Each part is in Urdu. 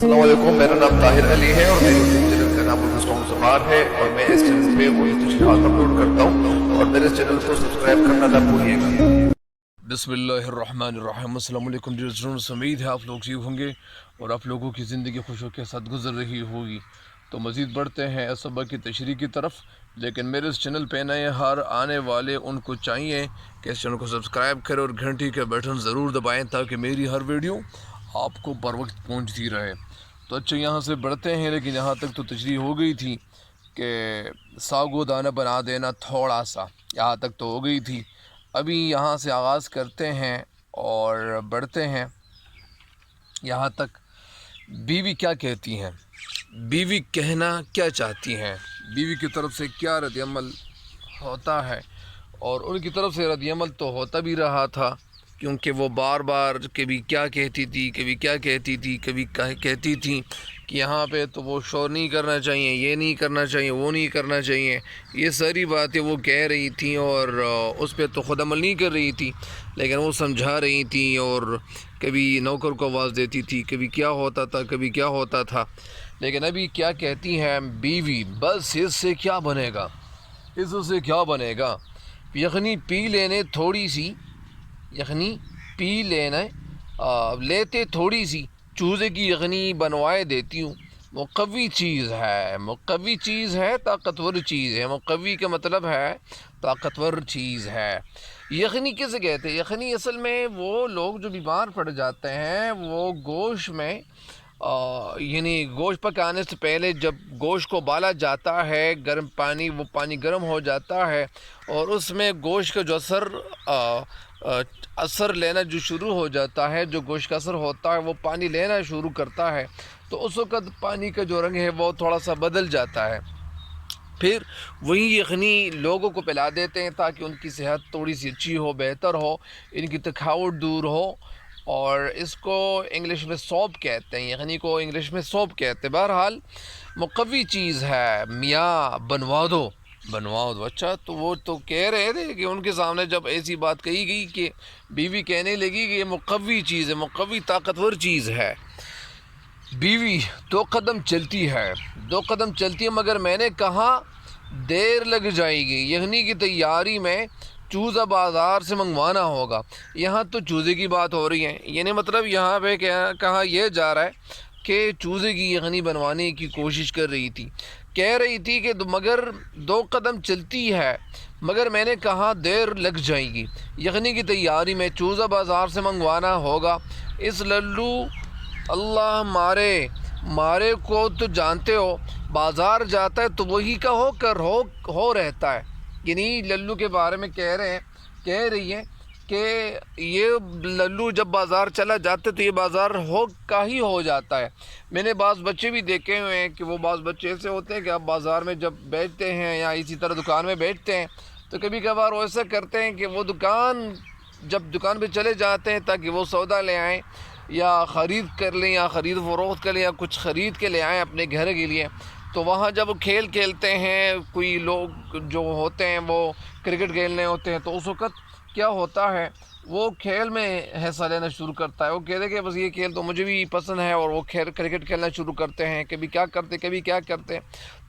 السلام علیکم، میرا نام طاہر علی ہے اور میرے یوٹیوب چینل کا نام الفسٹون زبان ہے اور میں اس چینل پہ وہی تشریحات اپلوڈ کرتا ہوں اور میرے چینل کو سبسکرائب کرنا نہ بھولیے گا۔ بسم اللہ الرحمن الرحیم۔ السلام علیکم ڈیئر اسٹوڈنٹس، امید ہے آپ لوگ ٹھیک ہوں گے اور آپ لوگوں کی زندگی خوشیوں کے ساتھ گزر رہی ہوگی۔ تو مزید بڑھتے ہیں اس سبق کی تشریح کی طرف، لیکن میرے اس چینل پہ نئے ہر آنے والے ان کو چاہیے کہ اس چینل کو سبسکرائب کریں اور گھنٹی کا بٹن ضرور دبائیں تاکہ میری ہر ویڈیو آپ کو بر وقت پہنچتی رہے۔ تو اچھا یہاں سے بڑھتے ہیں، لیکن یہاں تک تو تشریح ہو گئی تھی کہ ساگو دانہ بنا دینا تھوڑا سا، یہاں تک تو ہو گئی تھی۔ ابھی یہاں سے آغاز کرتے ہیں اور بڑھتے ہیں یہاں تک۔ بیوی کیا کہتی ہیں، بیوی کہنا کیا چاہتی ہیں، بیوی کی طرف سے کیا رد عمل ہوتا ہے، اور ان کی طرف سے رد عمل تو ہوتا بھی رہا تھا، کیونکہ وہ بار بار کبھی کیا کہتی تھی، کبھی کیا کہتی تھی، کبھی کہتی تھی کہ یہاں پہ تو وہ شور نہیں کرنا چاہیے، یہ نہیں کرنا چاہیے، وہ نہیں کرنا چاہیے، یہ ساری باتیں وہ کہہ رہی تھیں اور اس پہ تو خود عمل نہیں کر رہی تھی، لیکن وہ سمجھا رہی تھیں اور کبھی نوکر کو آواز دیتی تھی، کبھی کیا ہوتا تھا، کبھی کیا ہوتا تھا۔ لیکن ابھی کیا کہتی ہیں بیوی، بس اس سے کیا بنے گا، اس سے کیا بنے گا، یخنی پی لینے تھوڑی سی، یخنی پی لینے لیتے تھوڑی سی، چوزے کی یخنی بنوائے دیتی ہوں، مقوی چیز ہے، مقوی چیز ہے، طاقتور چیز ہے، مقوی کا مطلب ہے طاقتور چیز ہے۔ یخنی کسے کہتے ہیں؟ یخنی اصل میں وہ لوگ جو بیمار پڑ جاتے ہیں، وہ گوشت میں یعنی گوشت پکانے سے پہلے جب گوشت کو بالا جاتا ہے، گرم پانی، وہ پانی گرم ہو جاتا ہے اور اس میں گوشت کا جو اثر لینا جو شروع ہو جاتا ہے، جو گوشت کا اثر ہوتا ہے وہ پانی لینا شروع کرتا ہے، تو اس وقت پانی کا جو رنگ ہے وہ تھوڑا سا بدل جاتا ہے، پھر وہی یخنی لوگوں کو پلا دیتے ہیں تاکہ ان کی صحت تھوڑی سی اچھی ہو، بہتر ہو، ان کی تھکاوٹ دور ہو، اور اس کو انگلش میں سوپ کہتے ہیں، یخنی کو انگلش میں سوپ کہتے ہیں۔ بہرحال مقوی چیز ہے، میاں بنوا دو، بنوا دو۔ اچھا تو وہ تو کہہ رہے تھے کہ ان کے سامنے جب ایسی بات کہی گئی کہ بیوی کہنے لگی کہ یہ مقوی چیز ہے، مقوی طاقتور چیز ہے۔ بیوی دو قدم چلتی ہے، دو قدم چلتی ہے، مگر میں نے کہا دیر لگ جائے گی، یخنی کی تیاری میں چوزہ بازار سے منگوانا ہوگا۔ یہاں تو چوزے کی بات ہو رہی ہے، یعنی مطلب یہاں پہ کہا یہ جا رہا ہے کہ چوزے کی یخنی بنوانے کی کوشش کر رہی تھی، کہہ رہی تھی کہ مگر دو قدم چلتی ہے، مگر میں نے کہا دیر لگ جائے گی، یخنی کی تیاری میں چوزہ بازار سے منگوانا ہوگا۔ اس للو اللہ مارے کو تو جانتے ہو، بازار جاتا ہے تو وہی کا ہو رہتا ہے، یعنی للو کے بارے میں کہہ رہی ہے کہ یہ للو جب بازار چلا جاتا ہے تو یہ بازار ہی ہو جاتا ہے۔ میں نے بعض بچے بھی دیکھے ہوئے ہیں کہ وہ بعض بچے ایسے ہوتے ہیں کہ آپ بازار میں جب بیٹھتے ہیں یا اسی طرح دکان میں بیٹھتے ہیں تو کبھی کبھار وہ ایسا کرتے ہیں کہ وہ جب دکان پہ چلے جاتے ہیں تاکہ وہ سودا لے آئیں یا خرید کر لیں یا خرید فروخت کر لیں یا کچھ خرید کے لے آئیں اپنے گھر کے لیے، تو وہاں جب وہ کھیل کھیلتے ہیں، کوئی لوگ جو ہوتے ہیں وہ کرکٹ کھیلنے ہوتے ہیں، تو اس وقت کیا ہوتا ہے وہ کھیل میں حصہ لینا شروع کرتا ہے، وہ کہتے ہیں کہ بس یہ کھیل تو مجھے بھی پسند ہے، اور وہ کرکٹ کھیلنا شروع کرتے ہیں، کبھی کیا کرتے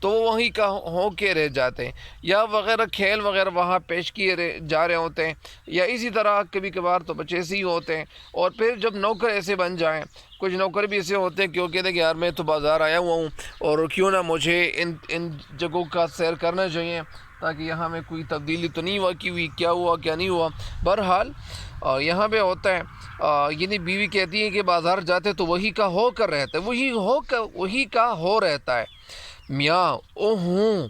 تو وہ وہیں کا ہو کے رہ جاتے ہیں، یا وغیرہ کھیل وغیرہ وہاں پیش کیے جا رہے ہوتے ہیں، یا اسی طرح کبھی کبھار تو بچے ایسے ہی ہوتے ہیں۔ اور پھر جب نوکر ایسے بن جائیں، کچھ نوکر بھی ایسے ہوتے ہیں کہ وہ کہتے ہیں کہ یار میں تو بازار آیا ہوا ہوں اور کیوں نہ مجھے ان جگہوں کا سیر کرنا چاہیے تاکہ یہاں میں کوئی تبدیلی تو نہیں ہوا، کیا ہوا کیا نہیں ہوا۔ بہرحال یہاں پہ ہوتا ہے، یعنی بیوی کہتی ہے کہ بازار جاتے تو وہی کا ہو کر رہتا ہے، وہی کا ہو رہتا ہے۔ میاں او ہوں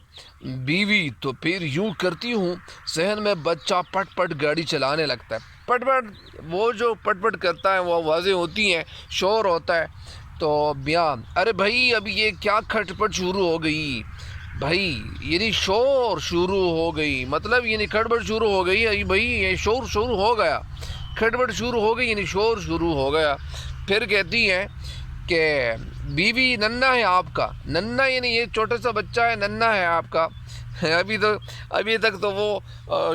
بیوی تو پھر یوں کرتی ہوں، صحن میں بچہ پٹ پٹ گاڑی چلانے لگتا ہے۔ پٹ پٹ، وہ جو پٹ پٹ کرتا ہے وہ آوازیں ہوتی ہیں، شور ہوتا ہے، تو میاں ارے بھائی اب یہ کیا کھٹ پٹ شروع ہو گئی بھائی، یعنی شور شروع ہو گئی، مطلب یعنی کھٹپٹ شروع ہو گئی بھائی، یہ شور شروع ہو گیا، کھٹپٹ شروع ہو گئی یعنی شور شروع ہو گیا۔ پھر کہتی ہیں کہ بیوی ننھا ہے آپ کا، ننھا یعنی یہ چھوٹا سا بچہ ہے، ننھا ہے آپ کا، ابھی تک تو وہ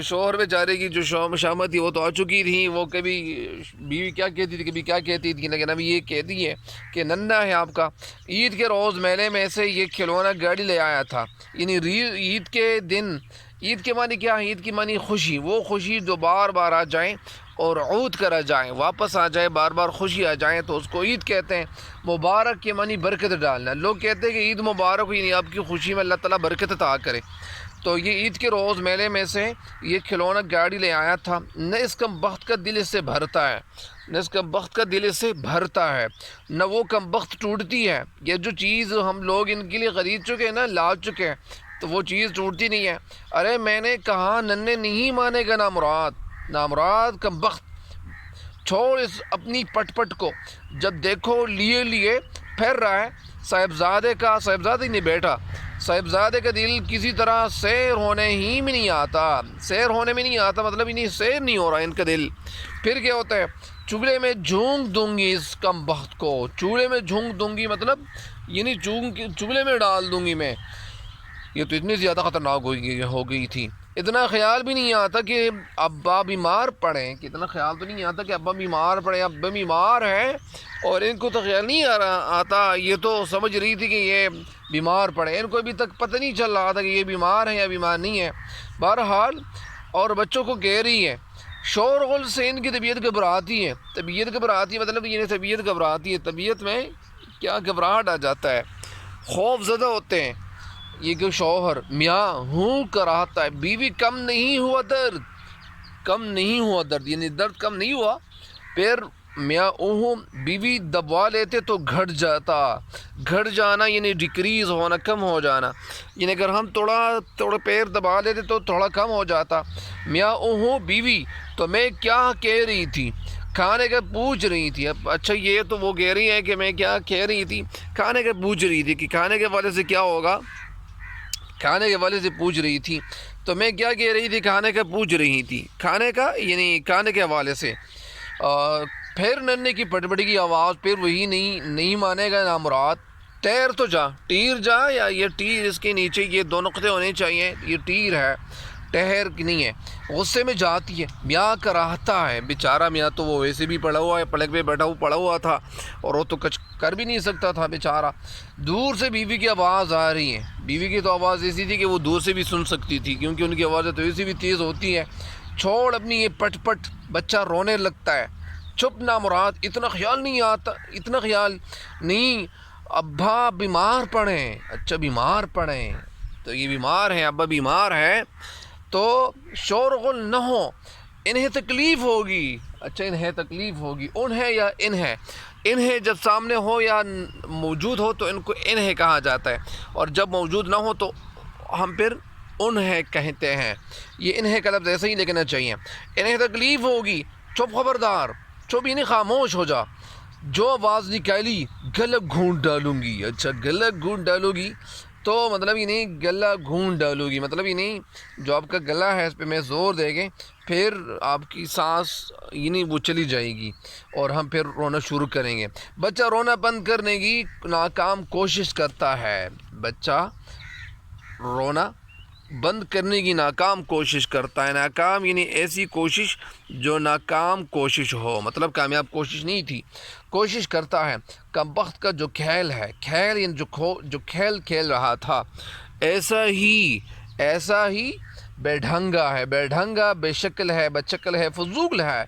شوہر بیچارے کی جو شامت تھی وہ تو آ چکی تھی. وہ کبھی بیوی کیا کہتی تھی کبھی کیا کہتی تھی, لیکن ابھی یہ کہتی ہے کہ ننھا ہے آپ کا. عید کے روز میلے میں سے یہ کھلونا گاڑی لے آیا تھا. یعنی عید کے دن, عید کے معنی کیا ہے؟ عید کی معنی خوشی. وہ خوشی جو بار بار آ جائیں اور عود کرا جائیں, واپس آ جائے, بار بار خوشی آ جائیں, تو اس کو عید کہتے ہیں. مبارک کے معنی برکت ڈالنا. لوگ کہتے ہیں کہ عید مبارک ہو, یعنی آپ کی خوشی میں اللہ تعالیٰ برکت عطا کرے. تو یہ عید کے روز میلے میں سے یہ کھلونا گاڑی لے آیا تھا. نہ اس کم بخت کا دل اس سے بھرتا ہے, نہ اس کم بخت کا دل اس سے بھرتا ہے, نہ وہ کم بخت ٹوٹتی ہے. یہ جو چیز ہم لوگ ان کے لیے خرید چکے ہیں نا, لا چکے ہیں, تو وہ چیز ٹوٹتی نہیں ہے. ارے میں نے کہا ننھے نہیں مانے گا نامراد, نامراد کم بخت, چھوڑ اس اپنی پٹ پٹ کو. جب دیکھو لیے پھر رہا ہے صاحبزادے کا, صاحبزادے نہیں بیٹا, صاحبزادے کا دل کسی طرح سیر ہونے ہی میں نہیں آتا. سیر ہونے میں نہیں آتا مطلب انہیں سیر نہیں ہو رہا ان کا دل. پھر کیا ہوتا ہے؟ چولہے میں جھونک دوں گی اس کم بخت کو. چولہے میں جھونک دوں گی مطلب یعنی چولہے میں ڈال دوں گی میں. یہ تو اتنی زیادہ خطرناک ہو گئی تھی. اتنا خیال بھی نہیں آتا کہ ابا بیمار پڑیں, کہ اتنا خیال تو نہیں آتا کہ ابا بیمار پڑیں. ابا بیمار ہیں اور ان کو تو خیال نہیں آتا. یہ تو سمجھ رہی تھی کہ یہ بیمار پڑے, ان کو ابھی تک پتہ نہیں چل رہا تھا کہ یہ بیمار ہیں یا بیمار نہیں ہے. بہرحال اور بچوں کو کہہ رہی ہے, شور غل سے ان کی طبیعت گھبراتی ہے. طبیعت گھبراتی ہے مطلب یہ طبیعت گھبراتی ہے, طبیعت میں کیا گھبراہٹ آ جاتا ہے, خوف زدہ ہوتے ہیں. یہ کہ شوہر میاں ہوں کراتا ہے, بیوی کم نہیں ہوا درد, کم نہیں ہوا درد, یعنی درد کم نہیں ہوا. پھر میاں بیوی دبوا لیتے تو گھٹ جاتا. گھٹ جانا یعنی ڈکریز ہونا, کم ہو جانا. یعنی اگر ہم تھوڑا پیر دبا لیتے تو تھوڑا کم ہو جاتا. میاں بیوی تو میں کیا کہہ رہی تھی, کھانے کا پوچھ رہی تھی. اب اچھا یہ تو وہ کہہ رہی ہے کہ میں کیا کہہ رہی تھی, کھانے کا پوچھ رہی تھی کہ کھانے کے والے سے کیا ہوگا, کھانے کے والے سے پوچھ رہی تھی. تو میں کیا کہہ رہی تھی, کھانے کا پوچھ رہی تھی, کھانے کا یعنی کھانے کے حوالے سے. پھر ننھے کی پٹپٹی کی آواز, پھر وہی نہیں مانے گا نامراد, تیر تو جا, ٹیر جا, یا یہ ٹیر اس کے نیچے یہ دو نقطے ہونے چاہیے, یہ ٹیر ہے, ٹہر کی نہیں ہے. غصے میں جاتی ہے. میاں کراہتا ہے, بیچارہ میاں تو وہ ویسے بھی پڑا ہوا ہے, پلک پہ بیٹھا پڑا ہوا تھا اور وہ تو کچھ کر بھی نہیں سکتا تھا بیچارہ. دور سے بیوی کی آواز آ رہی ہے. بیوی کی تو آواز ایسی تھی کہ وہ دور سے بھی سن سکتی تھی, کیونکہ ان کی آوازیں تو ایسی بھی تیز ہوتی ہے. چھوڑ اپنی یہ پٹ پٹ, بچہ رونے لگتا ہے. چپ نامراد, اتنا خیال نہیں آتا, اتنا خیال نہیں. ابا بیمار پڑیں, اچھا بیمار پڑیں, تو یہ بیمار ہیں, ابا بیمار ہیں, تو شور غل نہ ہو, انہیں تکلیف ہوگی. اچھا انہیں تکلیف ہوگی, انہیں یا انہیں جب سامنے ہو یا موجود ہو تو ان کو انہیں کہا جاتا ہے, اور جب موجود نہ ہو تو ہم پھر انہیں کہتے ہیں. یہ انہیں کا لفظ ایسے ہی لکھنا چاہیے. انہیں تکلیف ہوگی, چپ خبردار, چپ یعنی خاموش ہو جا. جو آواز نکالی گلہ گھونٹ ڈالوں گی. اچھا گلہ گھونٹ ڈالوں گی تو مطلب یہ نہیں گلہ گھونٹ ڈالوں گی, مطلب یہ نہیں جو آپ کا گلا ہے اس پہ میں زور دے گے, پھر آپ کی سانس یعنی وہ چلی جائے گی اور ہم پھر رونا شروع کریں گے. بچہ رونا بند کرنے کی ناکام کوشش کرتا ہے. بچہ رونا بند کرنے کی ناکام کوشش کرتا ہے. ناکام یعنی ایسی کوشش جو ناکام کوشش ہو, مطلب کامیاب کوشش نہیں تھی, کوشش کرتا ہے. کم بخت کا جو کھیل ہے, کھیل یعنی جو کھیل کھیل رہا تھا, ایسا ہی بے ڈھنگا ہے. بے ڈھنگا بے شکل ہے, بد ہے, فضول ہے.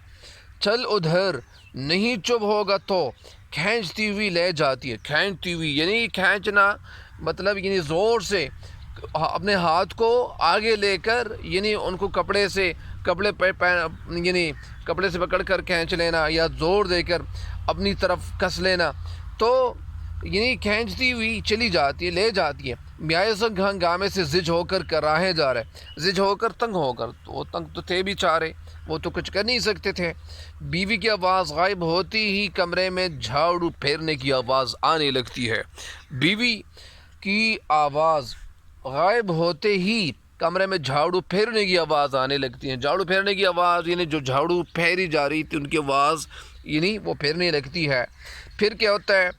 چل ادھر, نہیں چپ ہوگا تو کھینچتی ہوئی لے جاتی ہے. کھینچتی ہوئی یعنی کھینچنا مطلب یعنی زور سے اپنے ہاتھ کو آگے لے کر, یعنی ان کو کپڑے سے پکڑ کر کھینچ لینا, یا زور دے کر اپنی طرف کس لینا. تو یعنی کھینچتی ہوئی چلی جاتی ہے, لے جاتی ہے. بیائے سنگ ہنگامے سے زج ہو کر راہیں جا رہے, زج ہو کر تنگ ہو کر, تو وہ تنگ تو تھے بیچارے, وہ تو کچھ کر نہیں سکتے تھے. بیوی کی آواز غائب ہوتی ہی کمرے میں جھاڑو پھیرنے کی آواز آنے لگتی ہے. بیوی کی آواز غائب ہوتے ہی کمرے میں جھاڑو پھیرنے کی آواز آنے لگتی ہے. جھاڑو پھیرنے کی آواز یعنی جو جھاڑو پھیری جا رہی تھی ان کی آواز یعنی وہ پھیرنے لگتی ہے. پھر کیا ہوتا ہے,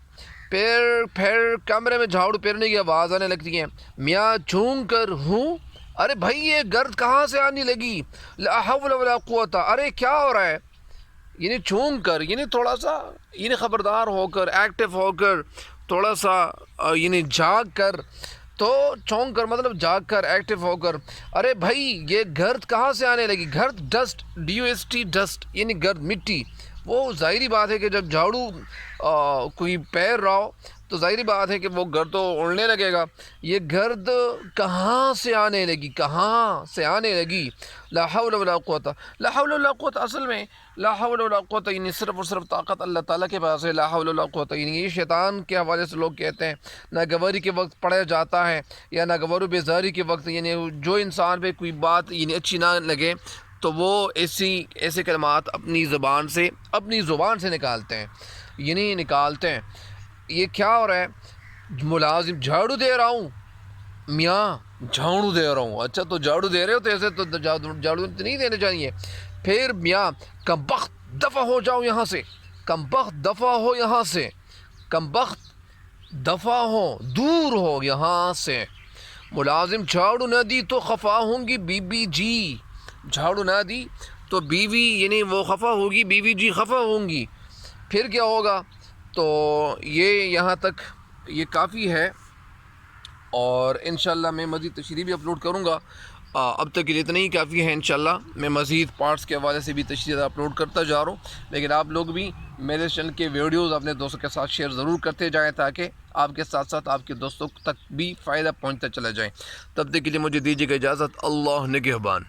پھر کمرے میں جھاڑو پھیرنے کی آواز آنے لگتی ہے. میاں جھونک کر ہوں ارے بھائی یہ گرد کہاں سے آنے لگی، لا حول ولا قوت، ارے کیا ہو رہا ہے، یعنی چونک کر، یعنی تھوڑا سا یعنی خبردار ہو کر، ایکٹیو ہو کر، تھوڑا سا یعنی جاگ کر، تو چونک کر مطلب جاگ کر، ایکٹیو ہو کر. ارے بھائی یہ گرد کہاں سے آنے لگی، گرد ڈسٹ، DUST ڈسٹ، یعنی گرد مٹی. وہ ظاہری بات ہے کہ جب جھاڑو کوئی پیر رہا ہو تو ظاہری بات ہے کہ وہ گرد تو اڑنے لگے گا. یہ گرد کہاں سے آنے لگی، کہاں سے آنے لگی، لا حول ولا قوت. لا حول ولا قوت اصل میں لا حول ولا قوت یعنی صرف اور صرف طاقت اللہ تعالیٰ کے پاس ہے. لا حول ولا قوت یعنی یہ شیطان کے حوالے سے لوگ کہتے ہیں ناگواری کے وقت پڑھا جاتا ہے، یا ناگوار و بیزاری کے وقت، یعنی جو انسان پہ کوئی بات یعنی اچھی نہ لگے تو وہ ایسے کلمات اپنی زبان سے نکالتے ہیں، یعنی نکالتے ہیں. یہ کیا ہو رہا ہے، ملازم جھاڑو دے رہا ہوں، میاں جھاڑو دے رہا ہوں، اچھا تو جھاڑو دے رہے ہو تو ایسے تو جھاڑو تو نہیں دینے چاہیے. پھر میاں کم بخت دفع ہو جاؤ یہاں سے، کم بخت دفع ہو یہاں سے، کم بخت دفع ہو، دور ہو یہاں سے. ملازم جھاڑو نہ دی تو خفا ہوں گی بیوی جی، جھاڑو نہ دی تو بیوی یعنی وہ خفا ہوگی، بیوی جی خفا ہوں گی. پھر کیا ہوگا، تو یہ یہاں تک یہ کافی ہے، اور انشاءاللہ میں مزید تشریح بھی اپلوڈ کروں گا. اب تک کے لیے اتنا ہی کافی ہے. انشاءاللہ میں مزید پارٹس کے حوالے سے بھی تشریح اپلوڈ کرتا جا رہا ہوں، لیکن آپ لوگ بھی میرے چینل کے ویڈیوز اپنے دوستوں کے ساتھ شیئر ضرور کرتے جائیں تاکہ آپ کے ساتھ ساتھ آپ کے دوستوں تک بھی فائدہ پہنچتا چلا جائے. تب تک کے لیے مجھے دیجیے گا اجازت. اللہ نگہبان.